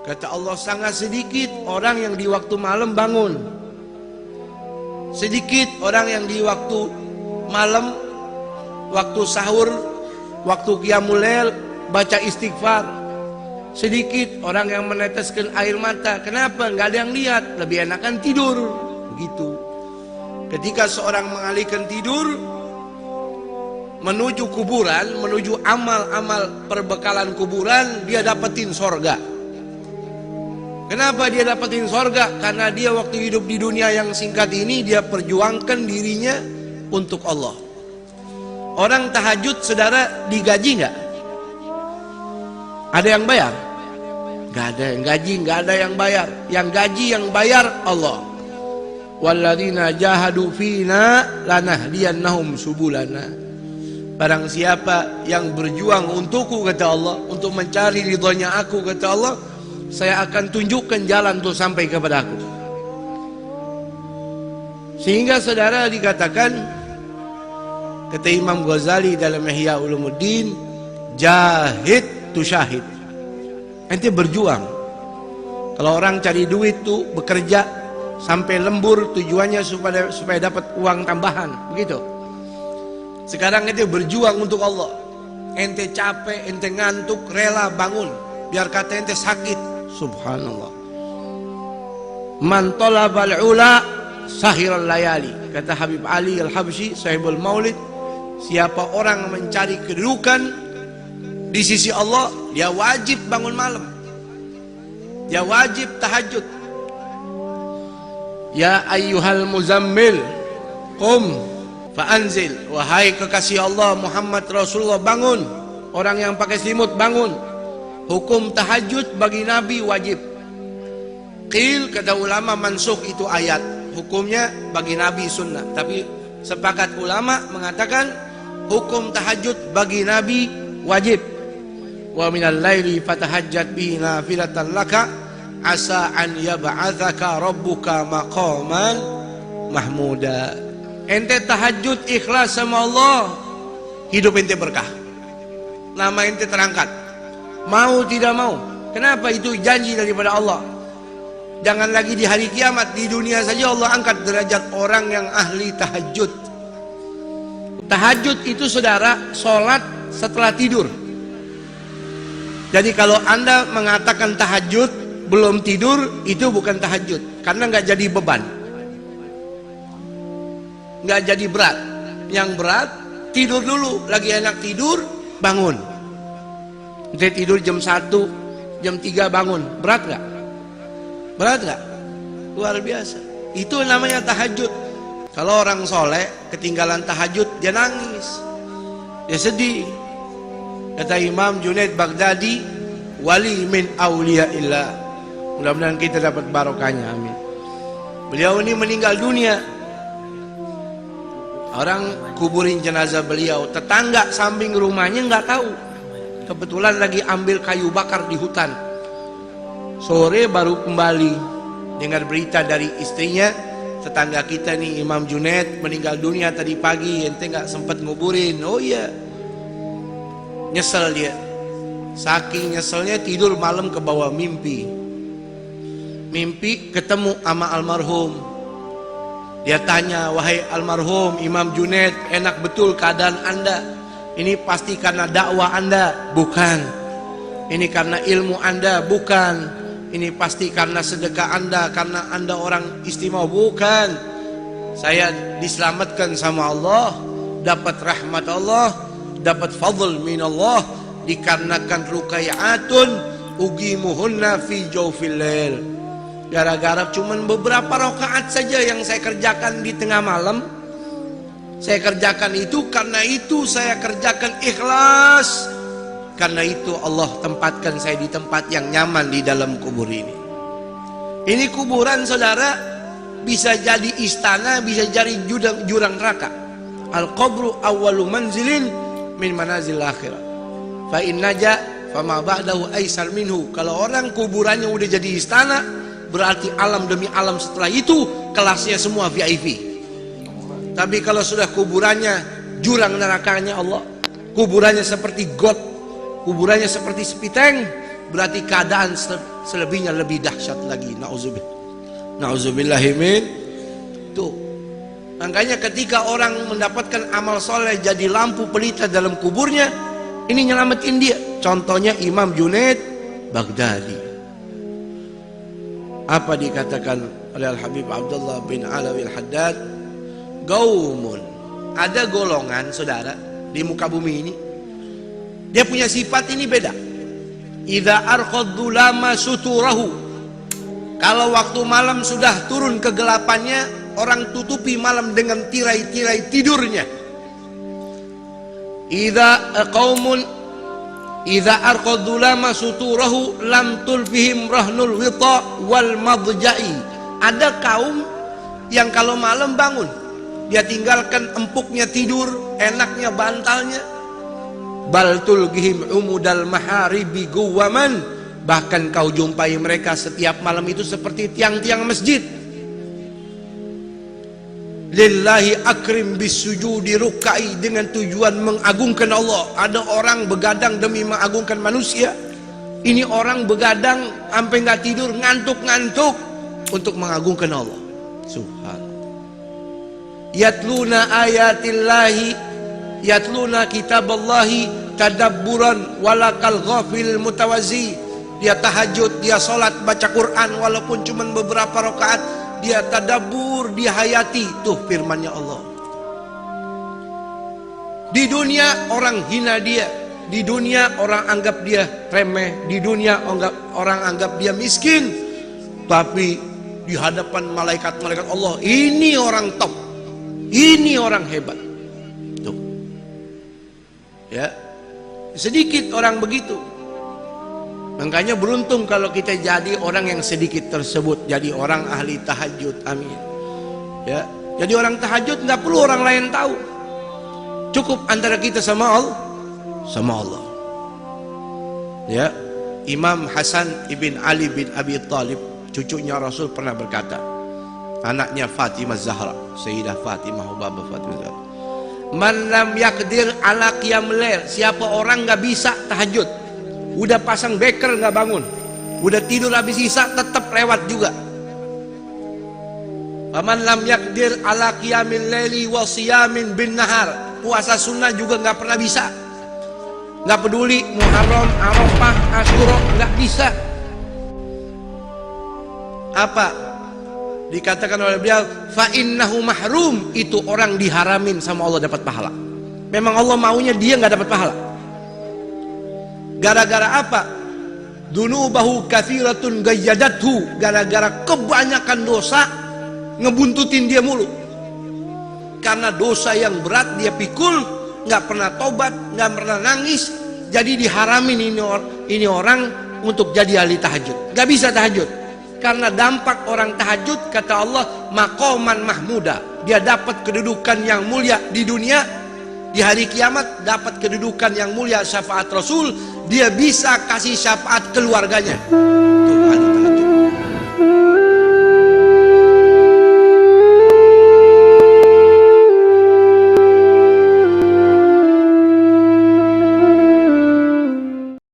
Kata Allah, sangat sedikit orang yang di waktu malam bangun. Sedikit orang yang di waktu malam, waktu sahur, waktu qiyamul lail baca istighfar. Sedikit orang yang meneteskan air mata. Kenapa? Nggak ada yang lihat. Lebih enakan tidur. Begitu. Ketika seorang mengalihkan tidur menuju kuburan, menuju amal-amal perbekalan kuburan, dia dapetin sorga. Kenapa dia dapetin sorga? Karena dia waktu hidup di dunia yang singkat ini, dia perjuangkan dirinya untuk Allah. Orang tahajud, saudara, digaji nggak? Ada yang bayar? Nggak ada yang gaji, nggak ada yang bayar. Yang gaji, yang bayar Allah. Walladzina jahadu fina lanahdiyannahum subulana. Barang siapa yang berjuang untukku, kata Allah, untuk mencari ridhonya aku, kata Allah, saya akan tunjukkan jalan untuk sampai kepada aku. Sehingga saudara dikatakan, kata Imam Ghazali dalam Ihya Ulumuddin, jahid tu syahid. Ente berjuang. Kalau orang cari duit tuh bekerja sampai lembur, tujuannya supaya dapat uang tambahan, begitu. Sekarang ente berjuang untuk Allah. Ente capek, ente ngantuk, rela bangun, biar kata ente sakit. Subhanallah. Man talabal ula sahiral layali. Kata Habib Ali Al-Habsyi, sahibul maulid, siapa orang mencari kedudukan di sisi Allah, dia wajib bangun malam, dia wajib tahajud. Ya ayyuhal muzammil qum fa'anzil. Wahai kekasih Allah Muhammad Rasulullah, bangun. Orang yang pakai selimut bangun. Hukum tahajud bagi Nabi wajib. Qil, kata ulama, mansukh itu ayat. Hukumnya bagi Nabi sunnah. Tapi sepakat ulama mengatakan hukum tahajud bagi Nabi wajib. Wa minal laili fatahajjat bihi nafilatan laka asa an yab'atsaka rabbuka maqaman mahmuda. Ente tahajud ikhlas sama Allah, hidup ente berkah, nama ente terangkat. Mau tidak mau. Kenapa? Itu janji daripada Allah. Jangan lagi di hari kiamat, di dunia saja Allah angkat derajat orang yang ahli tahajud. Tahajud itu, saudara, sholat setelah tidur. Jadi kalau anda mengatakan tahajud belum tidur, itu bukan tahajud, karena nggak jadi beban, nggak jadi berat. Yang berat tidur dulu, lagi enak tidur, bangun. Dia tidur jam 1, jam 3 bangun. Berat gak? Berat gak? Luar biasa. Itu namanya tahajud. Kalau orang soleh ketinggalan tahajud, dia nangis, dia sedih. Kata Imam Junaid Baghdadi, wali min awliyaillah. Mudah-mudahan kita dapat barokahnya, amin. Beliau ini meninggal dunia, orang kuburin jenazah beliau, tetangga samping rumahnya nggak tahu. Kebetulan lagi ambil kayu bakar di hutan. Sore baru kembali dengar berita dari istrinya, tetangga kita nih Imam Junaid meninggal dunia tadi pagi, ente nggak sempat nguburin. Oh iya. Nyesel dia. Saking nyeselnya tidur malam ke bawah mimpi. Mimpi ketemu sama almarhum. Dia tanya, wahai almarhum Imam Junaid, enak betul keadaan anda? Ini pasti karena dakwah anda? Bukan. Ini karena ilmu anda? Bukan. Ini pasti karena sedekah anda, karena anda orang istimewa? Bukan. Saya diselamatkan sama Allah, dapat rahmat Allah, dapat fadl min Allah, dikarenakan rukai'atun ugimuhunna fi jawfil lail. Gara-gara cuman beberapa rakaat saja yang saya kerjakan di tengah malam, saya kerjakan itu, karena itu saya kerjakan ikhlas. Karena itu Allah tempatkan saya di tempat yang nyaman di dalam kubur ini. Ini kuburan, saudara, bisa jadi istana, bisa jadi jurang neraka. Al-qabru awwalu manzilin min manazil akhirah. Fa in naja fama ba'dahu aisar minhu. Kalau orang kuburannya udah jadi istana, berarti alam demi alam setelah itu kelasnya semua VIP. Tapi kalau sudah kuburannya jurang nerakanya Allah, kuburannya seperti got, kuburannya seperti sepiteng, berarti keadaan selebihnya lebih dahsyat lagi. Nauzubillahimin. Tuh. Makanya ketika orang mendapatkan amal soleh jadi lampu pelita dalam kuburnya, ini nyelamatin dia. Contohnya Imam Junaid Baghdadi. Apa dikatakan oleh Al-Habib Abdullah bin Alawi Al-Haddad? Gaumun. Ada golongan, saudara, di muka bumi ini. Dia punya sifat ini beda. Idza arqaddu lama suturahu. Kalau waktu malam sudah turun kegelapannya, orang tutupi malam dengan tirai-tirai tidurnya. Idza arqaddu lama suturahu lam tulfihim rahnul wita wal madja'i. Ada kaum yang kalau malam bangun, dia tinggalkan empuknya tidur, enaknya bantalnya. Bal tulgihim umudal maharibi guwaman. Bahkan kau jumpai mereka setiap malam itu seperti tiang-tiang masjid. Lillahi akrim bisujudi rukai, dengan tujuan mengagungkan Allah. Ada orang begadang demi mengagungkan manusia. Ini orang begadang sampai nggak tidur, ngantuk-ngantuk untuk mengagungkan Allah. Subhanallah. Yatluna ayatillahi, yatluna kitaballahi tadabburan walakal ghafil mutawazi. Dia tahajud, dia sholat, baca Quran walaupun cuma beberapa rakaat, dia tadabbur, dia hayati. Tuh firmannya Allah. Di dunia orang hina dia, di dunia orang anggap dia remeh, di dunia orang anggap dia miskin, tapi di hadapan malaikat-malaikat Allah, ini orang top, ini orang hebat. Tuh. Ya. Sedikit orang begitu. Makanya beruntung kalau kita jadi orang yang sedikit tersebut, jadi orang ahli tahajud. Amin. Ya, jadi orang tahajud nggak perlu orang lain tahu. Cukup antara kita sama Allah, sama Allah. Ya, Imam Hasan ibn Ali bin Abi Thalib, cucunya Rasul, pernah berkata, anaknya Fatimah Zahra, Sayyidah Fatimah Baba Fatimah Zahra, man lam yaqdir ala qiyamul lail, siapa orang nggak bisa tahajud, udah pasang beker nggak bangun, udah tidur habis isya tetap lewat juga. Faman lam yaqdir ala qiyamil laili wa siyamin bin nahar, puasa sunnah juga nggak pernah bisa. Nggak peduli Muharram, Arafah, Asyura, nggak bisa. Apa dikatakan oleh beliau? Fa innahu mahrum, itu orang diharamin sama Allah dapat pahala. Memang Allah maunya dia nggak dapat pahala. Gara-gara apa? Dunubahu katsiratun gayyadathu, gara-gara kebanyakan dosa ngebuntutin dia mulu. Karena dosa yang berat dia pikul, nggak pernah tobat, nggak pernah nangis, jadi diharamin ini orang untuk jadi ahli tahajud. Nggak bisa tahajud. Karena dampak orang tahajud, kata Allah, maqaman mahmuda, dia dapat kedudukan yang mulia di dunia. Di hari kiamat dapat kedudukan yang mulia, syafaat Rasul, dia bisa kasih syafaat keluarganya.